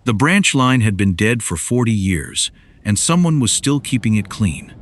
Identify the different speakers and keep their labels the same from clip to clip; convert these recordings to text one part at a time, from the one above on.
Speaker 1: The branch line had been dead for 40 years, and someone was still keeping it clean.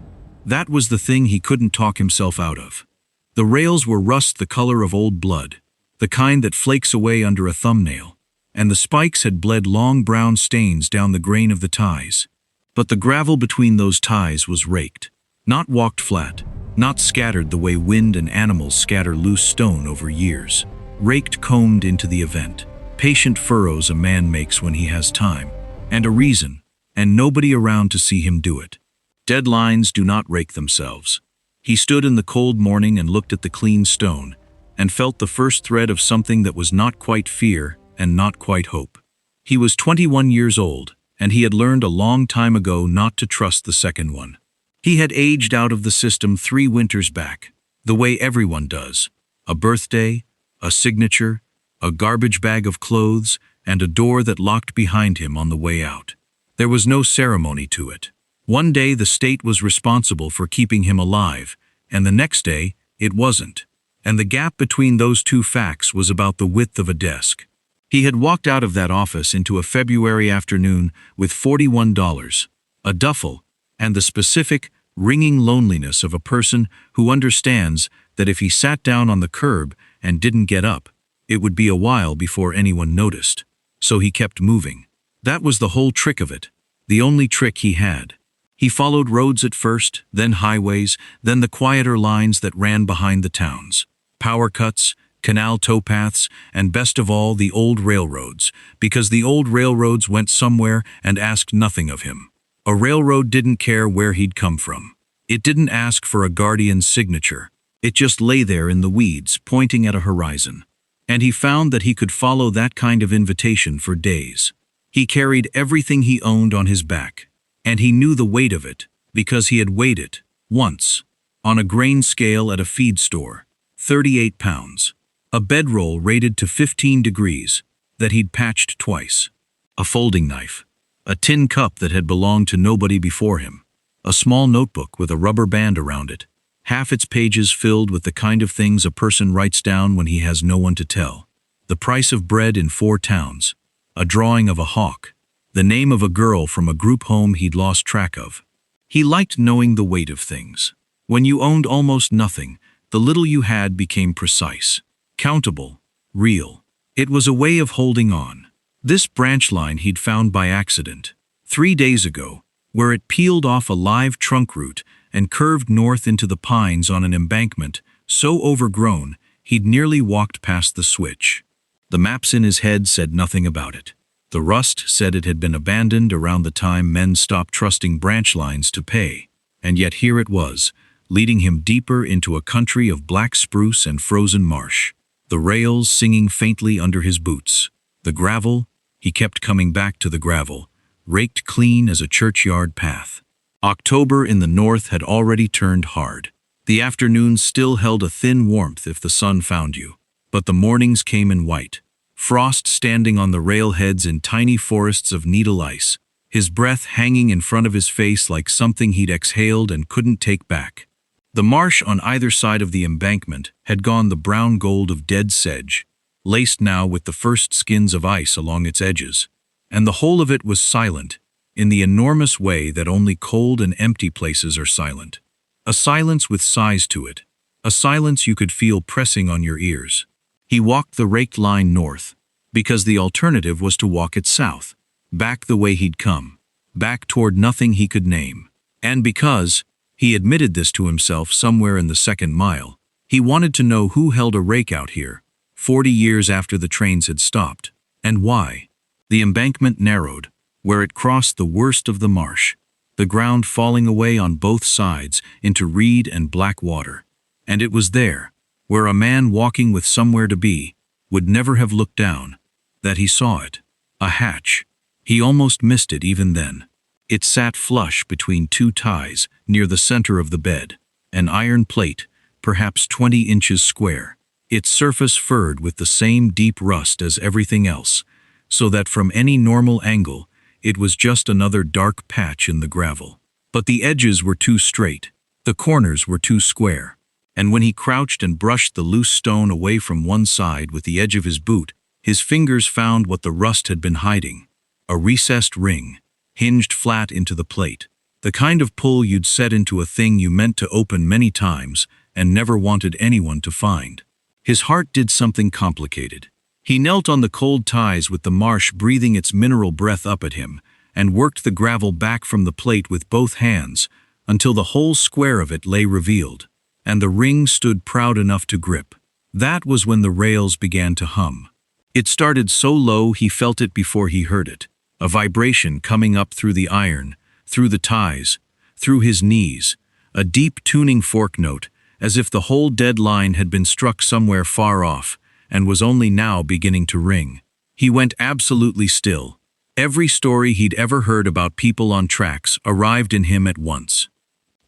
Speaker 1: That was the thing he couldn't talk himself out of. The rails were rust the color of old blood, the kind that flakes away under a thumbnail, and the spikes had bled long brown stains down the grain of the ties. But the gravel between those ties was raked, not walked flat, not scattered the way wind and animals scatter loose stone over years. Raked, combed into the event. Patient furrows a man makes when he has time, and a reason, and nobody around to see him do it. Dead lines do not rake themselves. He stood in the cold morning and looked at the clean stone, and felt the first thread of something that was not quite fear and not quite hope. He was 21 years old, and he had learned a long time ago not to trust the second one. He had aged out of the system 3 winters back, the way everyone does. A birthday, a signature, a garbage bag of clothes, and a door that locked behind him on the way out. There was no ceremony to it. One day the state was responsible for keeping him alive, and the next day it wasn't. And the gap between those two facts was about the width of a desk. He had walked out of that office into a February afternoon with $41, a duffel, and the specific, ringing loneliness of a person who understands that if he sat down on the curb and didn't get up, it would be a while before anyone noticed. So he kept moving. That was the whole trick of it, the only trick he had. He followed roads at first, then highways, then the quieter lines that ran behind the towns. Power cuts, canal towpaths, and best of all, the old railroads, because the old railroads went somewhere and asked nothing of him. A railroad didn't care where he'd come from. It didn't ask for a guardian's signature. It just lay there in the weeds, pointing at a horizon. And he found that he could follow that kind of invitation for days. He carried everything he owned on his back, and he knew the weight of it because he had weighed it, once, on a grain scale at a feed store, 38 pounds. A bedroll rated to 15 degrees that he'd patched twice. A folding knife. A tin cup that had belonged to nobody before him. A small notebook with a rubber band around it, half its pages filled with the kind of things a person writes down when he has no one to tell. The price of bread in 4 towns. A drawing of a hawk. The name of a girl from a group home he'd lost track of. He liked knowing the weight of things. When you owned almost nothing, the little you had became precise, countable, real. It was a way of holding on. This branch line he'd found by accident, 3 days ago, where it peeled off a live trunk root and curved north into the pines on an embankment so overgrown he'd nearly walked past the switch. The maps in his head said nothing about it. The rust said it had been abandoned around the time men stopped trusting branch lines to pay. And yet here it was, leading him deeper into a country of black spruce and frozen marsh. The rails singing faintly under his boots. The gravel, he kept coming back to the gravel, raked clean as a churchyard path. October in the north had already turned hard. The afternoons still held a thin warmth if the sun found you, but the mornings came in white. Frost standing on the railheads in tiny forests of needle ice, his breath hanging in front of his face like something he'd exhaled and couldn't take back. The marsh on either side of the embankment had gone the brown gold of dead sedge, laced now with the first skins of ice along its edges, and the whole of it was silent, in the enormous way that only cold and empty places are silent. A silence with sighs to it, a silence you could feel pressing on your ears. He walked the raked line north, because the alternative was to walk it south, back the way he'd come, back toward nothing he could name. And because, he admitted this to himself somewhere in the second mile, he wanted to know who held a rake out here, 40 years after the trains had stopped, and why. The embankment narrowed, where it crossed the worst of the marsh, the ground falling away on both sides into reed and black water. And it was there, where a man walking with somewhere to be would never have looked down, that he saw it. A hatch. He almost missed it even then. It sat flush between 2 ties near the center of the bed, an iron plate, perhaps 20 inches square, its surface furred with the same deep rust as everything else, so that from any normal angle it was just another dark patch in the gravel. But the edges were too straight, the corners were too square, and when he crouched and brushed the loose stone away from one side with the edge of his boot, his fingers found what the rust had been hiding. A recessed ring, hinged flat into the plate. The kind of pull you'd set into a thing you meant to open many times and never wanted anyone to find. His heart did something complicated. He knelt on the cold ties with the marsh breathing its mineral breath up at him, and worked the gravel back from the plate with both hands until the whole square of it lay revealed, and the ring stood proud enough to grip. That was when the rails began to hum. It started so low he felt it before he heard it, a vibration coming up through the iron, through the ties, through his knees, a deep tuning fork note, as if the whole dead line had been struck somewhere far off, and was only now beginning to ring. He went absolutely still. Every story he'd ever heard about people on tracks arrived in him at once.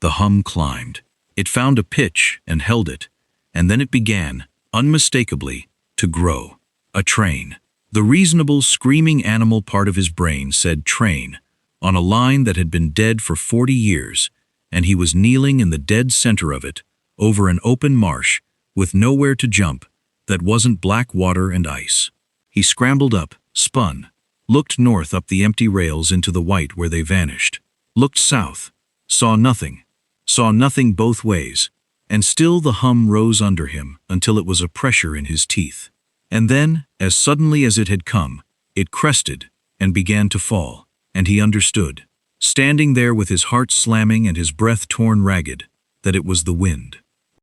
Speaker 1: The hum climbed. It found a pitch and held it, and then it began, unmistakably, to grow. A train. The reasonable, screaming animal part of his brain said train, on a line that had been dead for 40 years, and he was kneeling in the dead center of it, over an open marsh, with nowhere to jump, that wasn't black water and ice. He scrambled up, spun, looked north up the empty rails into the white where they vanished, looked south, saw nothing both ways, and still the hum rose under him until it was a pressure in his teeth. And then, as suddenly as it had come, it crested and began to fall, and he understood, standing there with his heart slamming and his breath torn ragged, that it was the wind.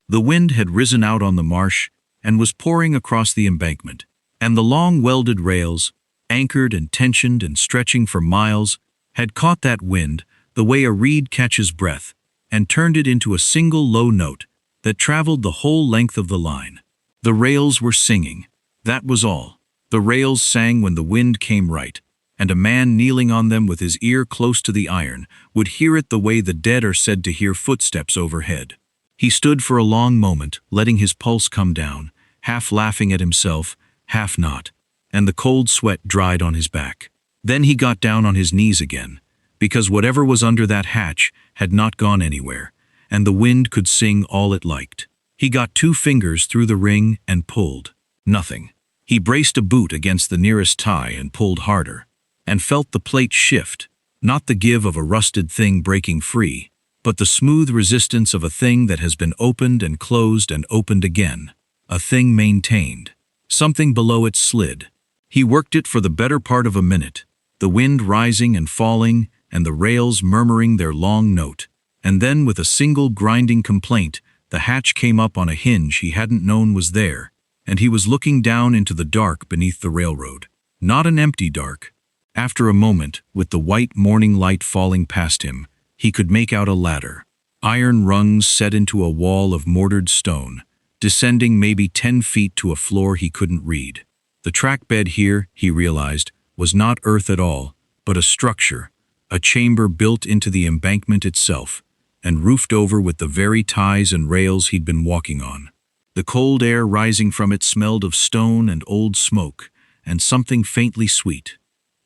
Speaker 1: The wind had risen out on the marsh and was pouring across the embankment, and the long welded rails, anchored and tensioned and stretching for miles, had caught that wind the way a reed catches breath, and turned it into a single low note that traveled the whole length of the line. The rails were singing. That was all. The rails sang when the wind came right, and a man kneeling on them with his ear close to the iron would hear it the way the dead are said to hear footsteps overhead. He stood for a long moment, letting his pulse come down, half laughing at himself, half not, and the cold sweat dried on his back. Then he got down on his knees again, because whatever was under that hatch had not gone anywhere, and the wind could sing all it liked. He got 2 fingers through the ring and pulled. Nothing. He braced a boot against the nearest tie and pulled harder, and felt the plate shift, not the give of a rusted thing breaking free, but the smooth resistance of a thing that has been opened and closed and opened again, a thing maintained. Something below it slid. He worked it for the better part of a minute, the wind rising and falling and the rails murmuring their long note, and then with a single grinding complaint, the hatch came up on a hinge he hadn't known was there, and he was looking down into the dark beneath the railroad. Not an empty dark. After a moment, with the white morning light falling past him, he could make out a ladder. Iron rungs set into a wall of mortared stone, descending maybe 10 feet to a floor he couldn't read. The track bed here, he realized, was not earth at all, but a structure, a chamber built into the embankment itself, and roofed over with the very ties and rails he'd been walking on. The cold air rising from it smelled of stone and old smoke, and something faintly sweet.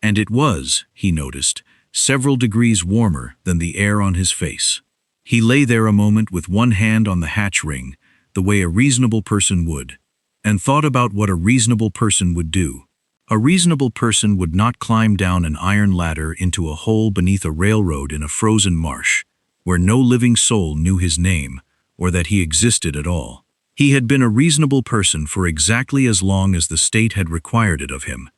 Speaker 1: And it was, he noticed, several degrees warmer than the air on his face. He lay there a moment with one hand on the hatch ring, the way a reasonable person would, and thought about what a reasonable person would do. A reasonable person would not climb down an iron ladder into a hole beneath a railroad in a frozen marsh, where no living soul knew his name, or that he existed at all. He had been a reasonable person for exactly as long as the state had required it of him,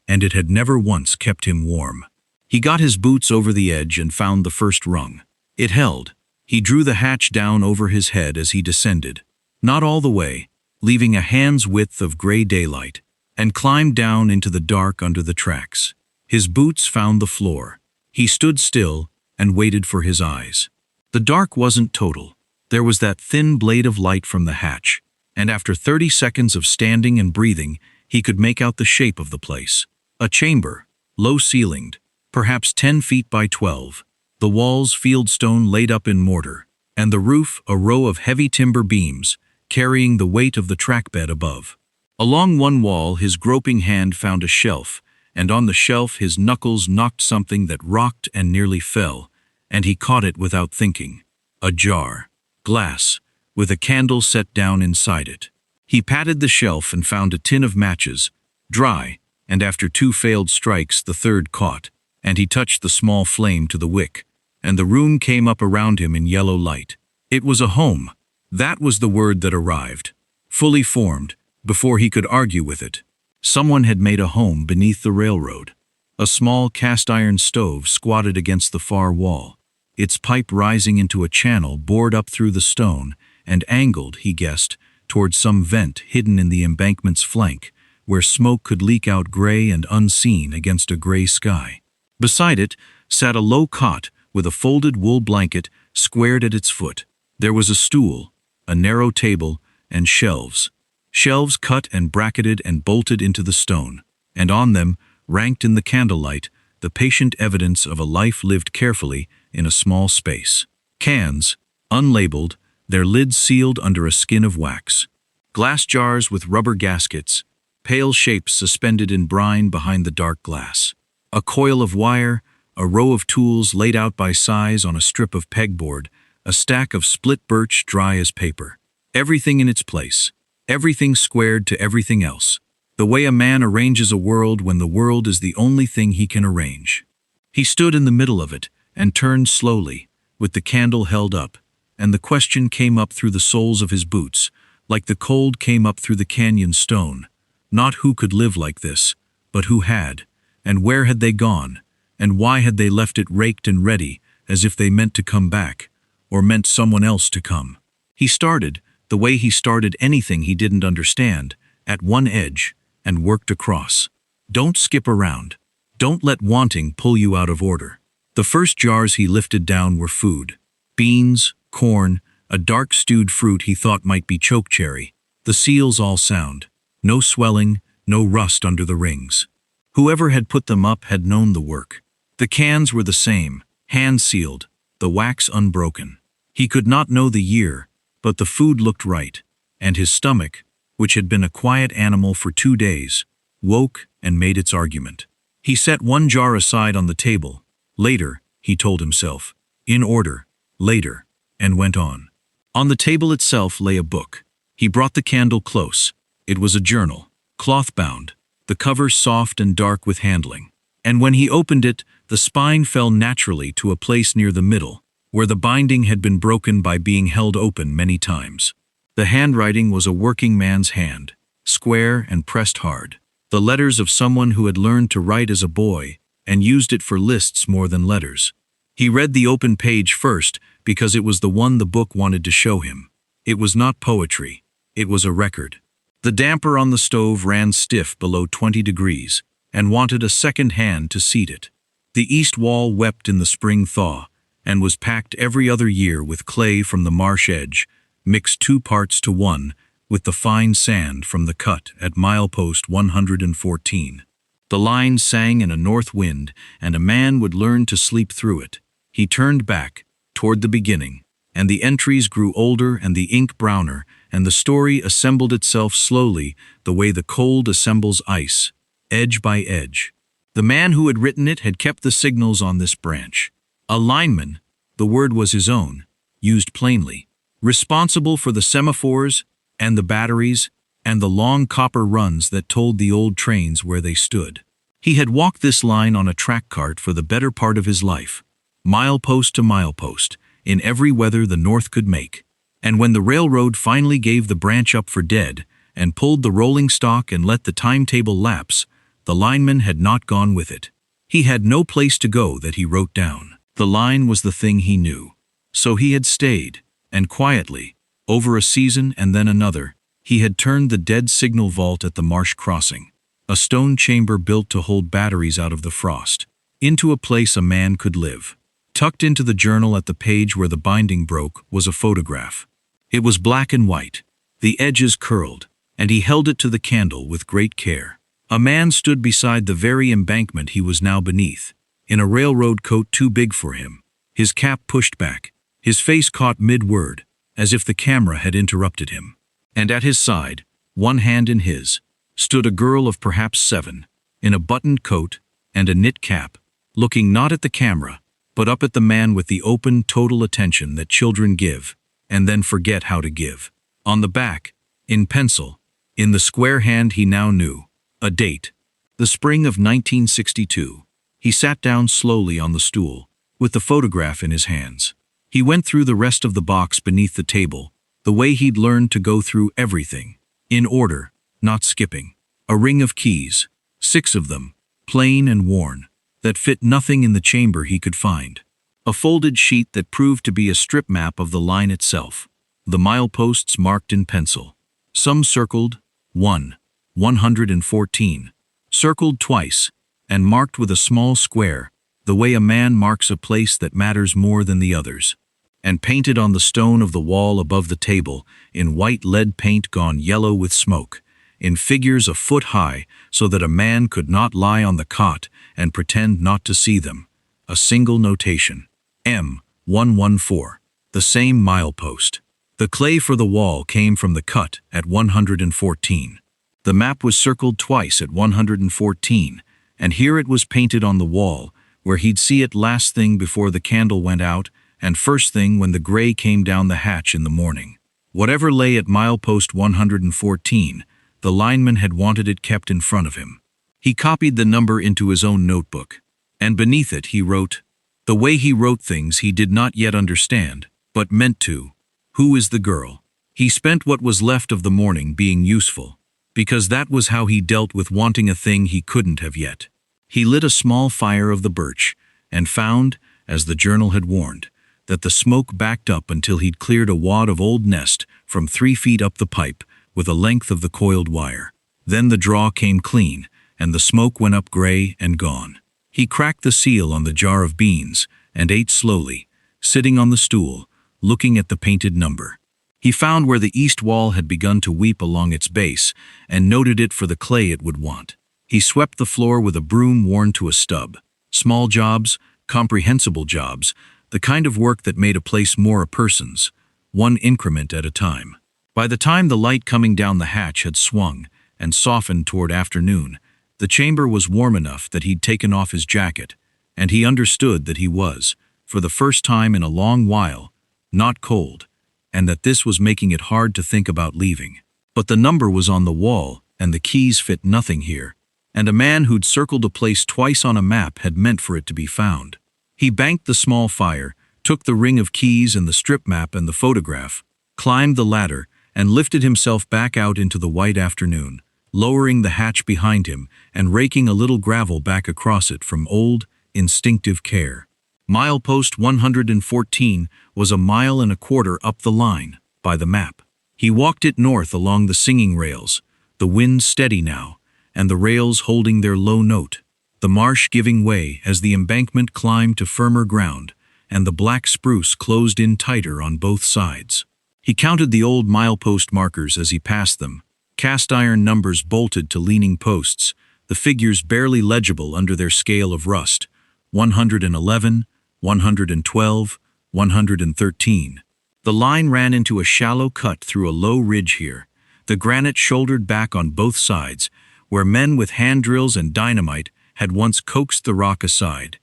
Speaker 1: and it had never once kept him warm. He got his boots over the edge and found the first rung. It held. He drew the hatch down over his head as he descended, not all the way, leaving a hand's width of gray daylight, and climbed down into the dark under the tracks. His boots found the floor. He stood still and waited for his eyes. The dark wasn't total. There was that thin blade of light from the hatch, and after 30 seconds of standing and breathing, he could make out the shape of the place. A chamber, low-ceilinged, perhaps 10 feet by 12, the walls fieldstone laid up in mortar, and the roof a row of heavy timber beams, carrying the weight of the track bed above. Along one wall his groping hand found a shelf, and on the shelf his knuckles knocked something that rocked and nearly fell, and he caught it without thinking. A jar. Glass, with a candle set down inside it. He patted the shelf and found a tin of matches, dry, and after 2 failed strikes the third caught, and he touched the small flame to the wick, and the room came up around him in yellow light. It was a home. That was the word that arrived, fully formed, before he could argue with it. Someone had made a home beneath the railroad. A small cast-iron stove squatted against the far wall, its pipe rising into a channel bored up through the stone and angled, he guessed, toward some vent hidden in the embankment's flank, where smoke could leak out gray and unseen against a gray sky. Beside it sat a low cot with a folded wool blanket squared at its foot. There was a stool, a narrow table, and shelves. Shelves cut and bracketed and bolted into the stone, and on them, ranked in the candlelight, the patient evidence of a life lived carefully in a small space. Cans, unlabeled, their lids sealed under a skin of wax. Glass jars with rubber gaskets, pale shapes suspended in brine behind the dark glass. A coil of wire, a row of tools laid out by size on a strip of pegboard, a stack of split birch dry as paper. Everything in its place. Everything squared to everything else. The way a man arranges a world when the world is the only thing he can arrange. He stood in the middle of it and turned slowly, with the candle held up, and the question came up through the soles of his boots, like the cold came up through the canyon stone. Not who could live like this, but who had, and where had they gone, and why had they left it raked and ready, as if they meant to come back, or meant someone else to come. He started, the way he started anything he didn't understand, at one edge, and worked across. Don't skip around. Don't let wanting pull you out of order. The first jars he lifted down were food. Beans, corn, a dark stewed fruit he thought might be chokecherry. The seals all sound. No swelling, no rust under the rings. Whoever had put them up had known the work. The cans were the same, hand-sealed, the wax unbroken. He could not know the year, but the food looked right, and his stomach, which had been a quiet animal for 2 days, woke and made its argument. He set one jar aside on the table. Later, he told himself. In order. Later. And went on. On the table itself lay a book. He brought the candle close. It was a journal, cloth-bound, the cover soft and dark with handling. And when he opened it, the spine fell naturally to a place near the middle, where the binding had been broken by being held open many times. The handwriting was a working man's hand, square and pressed hard. The letters of someone who had learned to write as a boy and used it for lists more than letters. He read the open page first because it was the one the book wanted to show him. It was not poetry. It was a record. The damper on the stove ran stiff below 20 degrees and wanted a second hand to seat it. The east wall wept in the spring thaw and was packed every other year with clay from the marsh edge, mixed 2 parts to 1 with the fine sand from the cut at milepost 114. The line sang in a north wind, and a man would learn to sleep through it. He turned back, toward the beginning, and the entries grew older and the ink browner, and the story assembled itself slowly the way the cold assembles ice, edge by edge. The man who had written it had kept the signals on this branch. A lineman, the word was his own, used plainly, responsible for the semaphores and the batteries and the long copper runs that told the old trains where they stood. He had walked this line on a track cart for the better part of his life, milepost to milepost, in every weather the north could make. And when the railroad finally gave the branch up for dead and pulled the rolling stock and let the timetable lapse, the lineman had not gone with it. He had no place to go that he wrote down. The line was the thing he knew. So he had stayed, and quietly, over a season and then another, he had turned the dead signal vault at the marsh crossing, a stone chamber built to hold batteries out of the frost, into a place a man could live. Tucked into the journal at the page where the binding broke was a photograph. It was black and white, the edges curled, and he held it to the candle with great care. A man stood beside the very embankment he was now beneath, in a railroad coat too big for him, his cap pushed back, his face caught mid-word, as if the camera had interrupted him. And at his side, one hand in his, stood a girl of perhaps 7, in a buttoned coat and a knit cap, looking not at the camera, but up at the man with the open, total attention that children give, and then forget how to give. On the back, in pencil, in the square hand he now knew, a date, The spring of 1962. He sat down slowly on the stool, with the photograph in his hands. He went through the rest of the box beneath the table, the way he'd learned to go through everything, in order, not skipping. A ring of keys, 6 of them, plain and worn, that fit nothing in the chamber he could find. A folded sheet that proved to be a strip map of the line itself. The mileposts marked in pencil. Some circled, 1, 114. Circled twice, and marked with a small square, the way a man marks a place that matters more than the others. And painted on the stone of the wall above the table, in white lead paint gone yellow with smoke, in figures a foot high, so that a man could not lie on the cot and pretend not to see them. A single notation. M114. The same milepost. The clay for the wall came from the cut at 114. The map was circled twice at 114, and here it was painted on the wall, where he'd see it last thing before the candle went out, and first thing when the gray came down the hatch in the morning. Whatever lay at milepost 114, the lineman had wanted it kept in front of him. He copied the number into his own notebook, and beneath it he wrote. The way he wrote things he did not yet understand, but meant to. Who is the girl? He spent what was left of the morning being useful, because that was how he dealt with wanting a thing he couldn't have yet. He lit a small fire of the birch, and found, as the journal had warned, that the smoke backed up until he'd cleared a wad of old nest from 3 feet up the pipe with a length of the coiled wire. Then the draw came clean, and the smoke went up gray and gone. He cracked the seal on the jar of beans and ate slowly, sitting on the stool, looking at the painted number. He found where the east wall had begun to weep along its base and noted it for the clay it would want. He swept the floor with a broom worn to a stub. Small jobs, comprehensible jobs, the kind of work that made a place more a person's, one increment at a time. By the time the light coming down the hatch had swung and softened toward afternoon, the chamber was warm enough that he'd taken off his jacket, and he understood that he was, for the first time in a long while, not cold, and that this was making it hard to think about leaving. But the number was on the wall, and the keys fit nothing here, and a man who'd circled a place twice on a map had meant for it to be found. He banked the small fire, took the ring of keys and the strip map and the photograph, climbed the ladder, and lifted himself back out into the white afternoon, lowering the hatch behind him and raking a little gravel back across it from old, instinctive care. Milepost 114 was 1.25 miles up the line, by the map. He walked it north along the singing rails, the wind steady now, and the rails holding their low note, the marsh giving way as the embankment climbed to firmer ground, and the black spruce closed in tighter on both sides. He counted the old milepost markers as he passed them, cast-iron numbers bolted to leaning posts, the figures barely legible under their scale of rust, 111, 112, 113. The line ran into a shallow cut through a low ridge here, the granite shouldered back on both sides, where men with hand drills and dynamite had once coaxed the rock aside,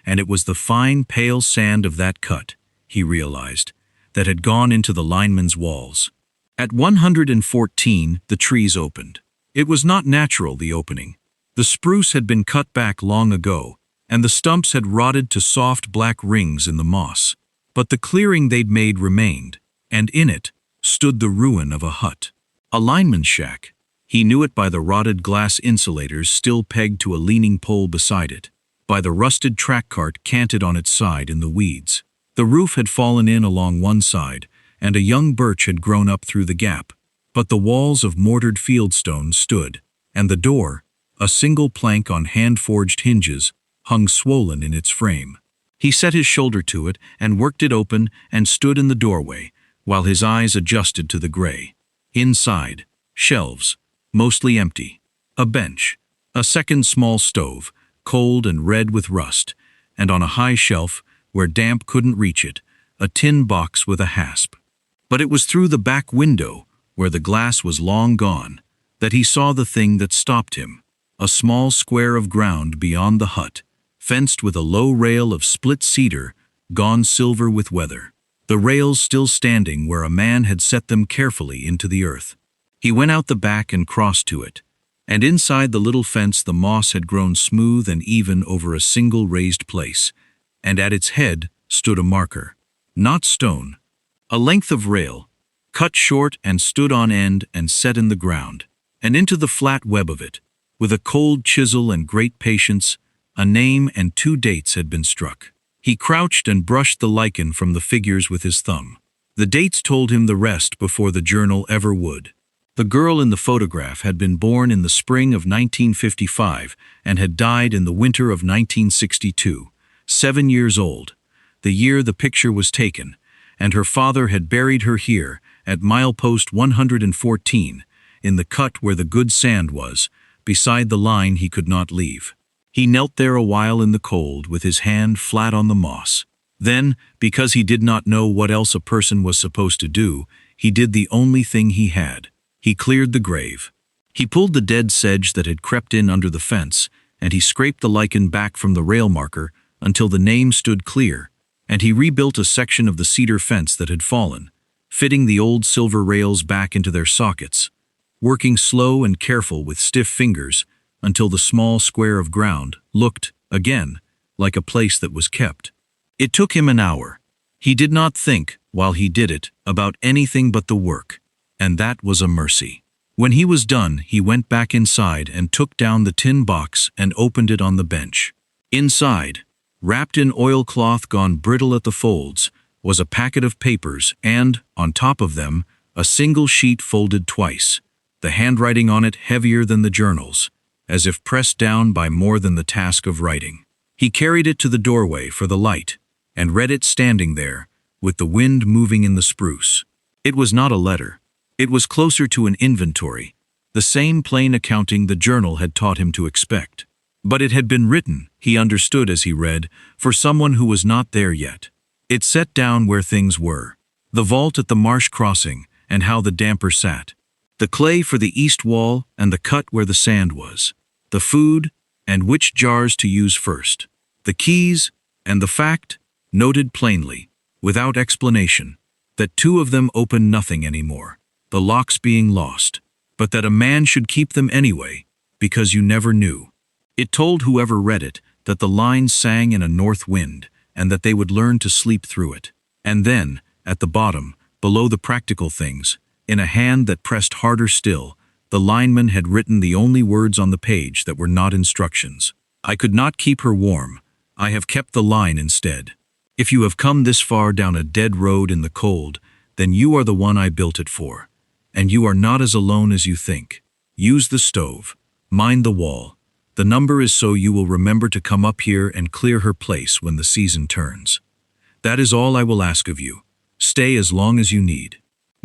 Speaker 1: and it was the fine, pale sand of that cut, he realized, that had gone into the lineman's walls. At 114, the trees opened. It was not natural, the opening. The spruce had been cut back long ago, and the stumps had rotted to soft black rings in the moss. But the clearing they'd made remained, and in it stood the ruin of a hut. A lineman's shack. He knew it by the rotted glass insulators still pegged to a leaning pole beside it, by the rusted track cart canted on its side in the weeds. The roof had fallen in along one side, and a young birch had grown up through the gap, but the walls of mortared fieldstone stood, and the door, a single plank on hand-forged hinges, hung swollen in its frame. He set his shoulder to it and worked it open and stood in the doorway, while his eyes adjusted to the gray. Inside, shelves, mostly empty, a bench, a second small stove, cold and red with rust, and on a high shelf, where damp couldn't reach it, a tin box with a hasp. But it was through the back window, where the glass was long gone, that he saw the thing that stopped him, a small square of ground beyond the hut, fenced with a low rail of split cedar, gone silver with weather, the rails still standing where a man had set them carefully into the earth. He went out the back and crossed to it, And inside the little fence the moss had grown smooth and even over a single raised place, and at its head stood a marker. Not stone. A length of rail, cut short and stood on end and set in the ground. And into the flat web of it, with a cold chisel and great patience, a name and 2 dates had been struck. He crouched and brushed the lichen from the figures with his thumb. The dates told him the rest before the journal ever would. The girl in the photograph had been born in the spring of 1955 and had died in the winter of 1962, 7 years old, the year the picture was taken, and her father had buried her here at milepost 114, in the cut where the good sand was, beside the line he could not leave. He knelt there a while in the cold with his hand flat on the moss. Then, because he did not know what else a person was supposed to do, he did the only thing he had. He cleared the grave. He pulled the dead sedge that had crept in under the fence, and he scraped the lichen back from the rail marker until the name stood clear, and he rebuilt a section of the cedar fence that had fallen, fitting the old silver rails back into their sockets, working slow and careful with stiff fingers until the small square of ground looked, again, like a place that was kept. It took him an hour. He did not think, while he did it, about anything but the work, and that was a mercy. When he was done, he went back inside and took down the tin box and opened it on the bench. Inside, wrapped in oilcloth gone brittle at the folds, was a packet of papers and, on top of them, a single sheet folded twice, the handwriting on it heavier than the journals, as if pressed down by more than the task of writing. He carried it to the doorway for the light, and read it standing there, with the wind moving in the spruce. It was not a letter. It was closer to an inventory, the same plain accounting the journal had taught him to expect. But it had been written, he understood as he read, for someone who was not there yet. It set down where things were. The vault at the marsh crossing, and how the damper sat. The clay for the east wall and the cut where the sand was. The food, and which jars to use first. The keys, and the fact, noted plainly, without explanation, that 2 of them opened nothing anymore, the locks being lost, but that a man should keep them anyway, because you never knew. It told whoever read it that the lines sang in a north wind, and that they would learn to sleep through it. And then, at the bottom, below the practical things, in a hand that pressed harder still, the lineman had written the only words on the page that were not instructions. I could not keep her warm. I have kept the line instead. If you have come this far down a dead road in the cold, then you are the one I built it for. And you are not as alone as you think. Use the stove. Mind the wall. The number is so you will remember to come up here and clear her place when the season turns. That is all I will ask of you. Stay as long as you need.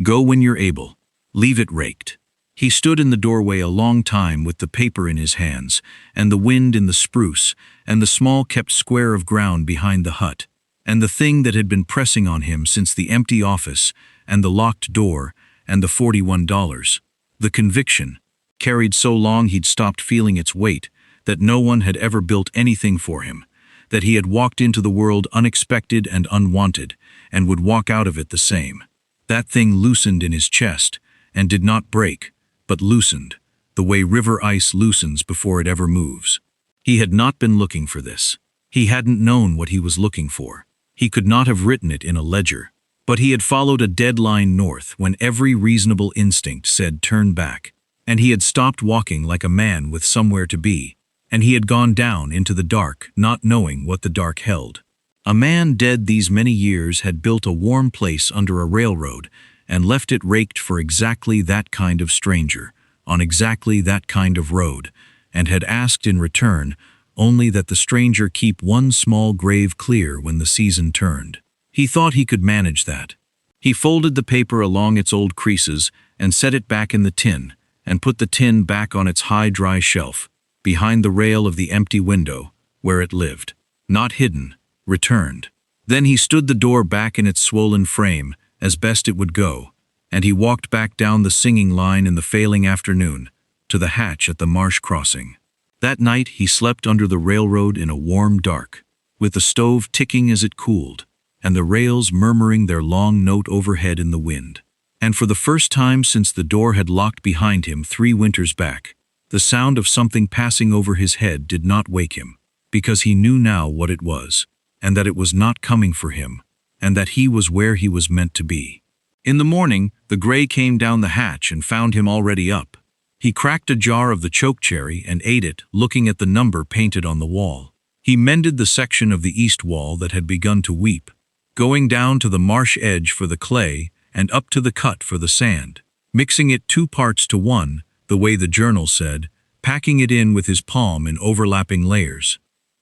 Speaker 1: Go when you're able. Leave it raked. He stood in the doorway a long time with the paper in his hands, and the wind in the spruce, and the small kept square of ground behind the hut, and the thing that had been pressing on him since the empty office, and the locked door, and the $41. The conviction, carried so long he'd stopped feeling its weight, that no one had ever built anything for him, that he had walked into the world unexpected and unwanted, and would walk out of it the same. That thing loosened in his chest, and did not break, but loosened, the way river ice loosens before it ever moves. He had not been looking for this. He hadn't known what he was looking for. He could not have written it in a ledger. But he had followed a dead line north when every reasonable instinct said turn back, and he had stopped walking like a man with somewhere to be, and he had gone down into the dark, not knowing what the dark held. A man dead these many years had built a warm place under a railroad and left it raked for exactly that kind of stranger, on exactly that kind of road, and had asked in return only that the stranger keep one small grave clear when the season turned. He thought he could manage that. He folded the paper along its old creases and set it back in the tin, and put the tin back on its high dry shelf, behind the rail of the empty window, where it lived. Not hidden, returned. Then he stood the door back in its swollen frame, as best it would go, and he walked back down the singing line in the failing afternoon, to the hatch at the marsh crossing. That night he slept under the railroad in a warm dark, with the stove ticking as it cooled, and the rails murmuring their long note overhead in the wind. And for the first time since the door had locked behind him 3 winters back, The sound of something passing over his head did not wake him, because he knew now what it was, and that it was not coming for him, and that he was where he was meant to be. In the morning, the gray came down the hatch and found him already up. He cracked a jar of the chokecherry and ate it, looking at the number painted on the wall. He mended the section of the east wall that had begun to weep, going down to the marsh edge for the clay and up to the cut for the sand, mixing it 2 parts to 1, the way the journal said, packing it in with his palm in overlapping layers.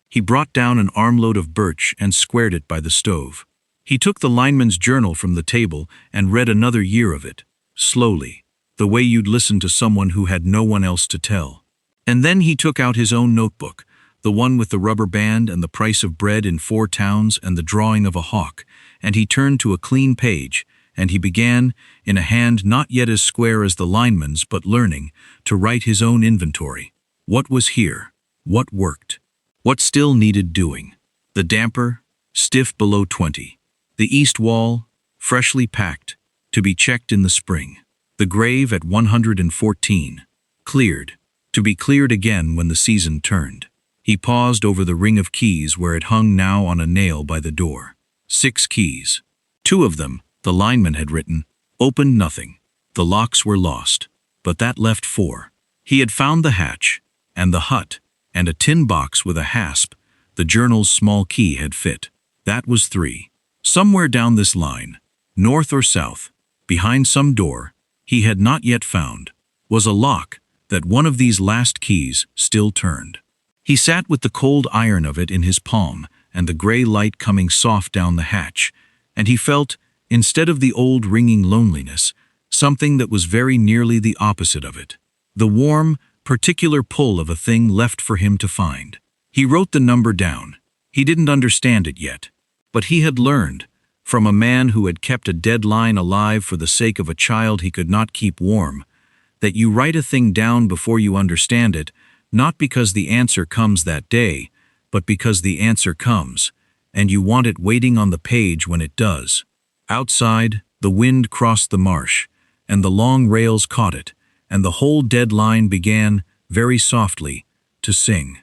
Speaker 1: He brought down an armload of birch and squared it by the stove. He took the lineman's journal from the table and read another year of it, slowly, the way you'd listen to someone who had no one else to tell. And then he took out his own notebook, the one with the rubber band and the price of bread in 4 towns and the drawing of a hawk, and he turned to a clean page, and he began, in a hand not yet as square as the lineman's but learning, to write his own inventory. What was here? What worked? What still needed doing? The damper, stiff below 20. The east wall, freshly packed, to be checked in the spring. The grave at 114, cleared, to be cleared again when the season turned. He paused over the ring of keys where it hung now on a nail by the door. 6 keys. 2 of them, the lineman had written, opened nothing. The locks were lost, but that left 4. He had found the hatch, and the hut, and a tin box with a hasp. The journal's small key had fit. That was 3. Somewhere down this line, north or south, behind some door he had not yet found, was a lock that one of these last keys still turned. He sat with the cold iron of it in his palm and the gray light coming soft down the hatch, and he felt, instead of the old ringing loneliness, something that was very nearly the opposite of it. The warm, particular pull of a thing left for him to find. He wrote the number down. He didn't understand it yet, but he had learned, from a man who had kept a dead line alive for the sake of a child he could not keep warm, that you write a thing down before you understand it, not because the answer comes that day, but because the answer comes, and you want it waiting on the page when it does. Outside, the wind crossed the marsh, and the long rails caught it, and the whole dead line began, very softly, to sing.